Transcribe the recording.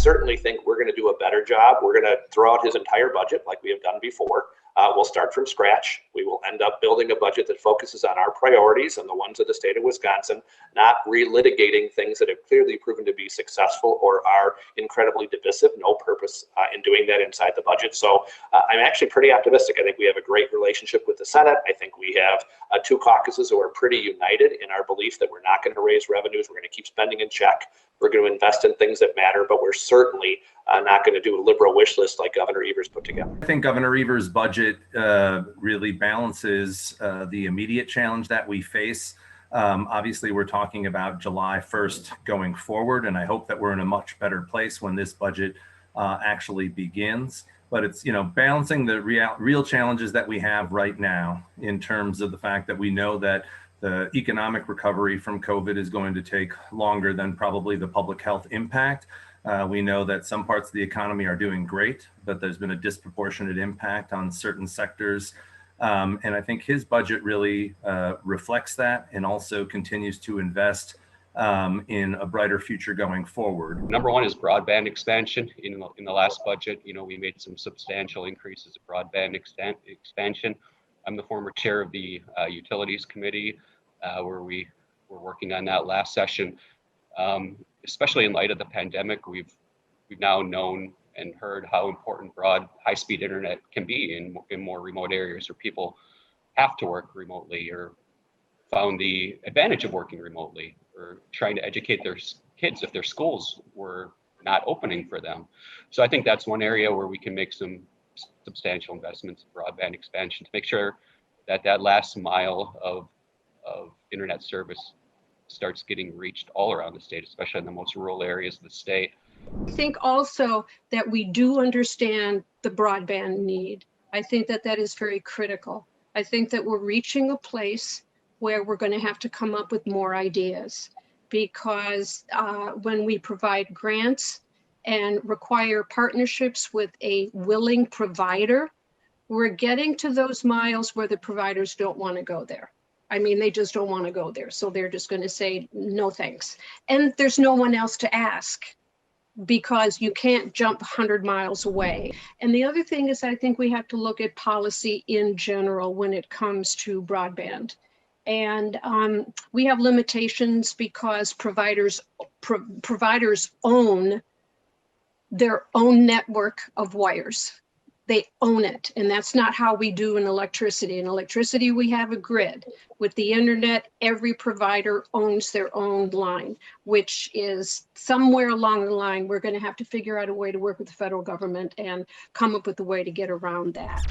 certainly think we're going to do a better job. We're going to throw out his entire budget like we have done before. We'll start from scratch. We will end up building a budget that focuses on our priorities and the ones of the state of Wisconsin, not relitigating things that have clearly proven to be successful or are incredibly divisive. No purpose in doing that inside the budget. So I'm actually pretty optimistic. I think we have a great relationship with the Senate. I think we have two caucuses who are pretty united in our belief that we're not going to raise revenues. We're going to keep spending in check. We're going to invest in things that matter, but we're certainly not going to do a liberal wish list like Governor Evers put together. I think Governor Evers' budget really balances the immediate challenge that we face. Obviously, we're talking about July 1st going forward, and I hope that we're in a much better place when this budget actually begins. But it's, balancing the real challenges that we have right now in terms of the fact that we know that the economic recovery from COVID is going to take longer than probably the public health impact. We know that some parts of the economy are doing great, but there's been a disproportionate impact on certain sectors. And I think his budget really reflects that and also continues to invest in a brighter future going forward. Number one is broadband expansion. In the last budget, we made some substantial increases in broadband expansion. I'm the former chair of the Utilities Committee, where we were working on that last session. Especially in light of the pandemic, we've now known and heard how important high-speed internet can be in more remote areas where people have to work remotely or found the advantage of working remotely or trying to educate their kids if their schools were not opening for them. So I think that's one area where we can make some substantial investments in broadband expansion to make sure that that last mile of internet service starts getting reached all around the state, especially in the most rural areas of the state. I think also that we do understand the broadband need. I think that is very critical. I think that we're reaching a place where we're going to have to come up with more ideas, because when we provide grants and require partnerships with a willing provider, we're getting to those miles where the providers don't want to go there. I mean, they just don't want to go there. So they're just going to say, no, thanks. And there's no one else to ask, because you can't jump 100 miles away. And the other thing is, I think we have to look at policy in general when it comes to broadband. And we have limitations because providers own their own network of wires. They own it. And that's not how we do in electricity. In electricity, we have a grid. With the internet, every provider owns their own line, which is somewhere along the line, we're going to have to figure out a way to work with the federal government and come up with a way to get around that.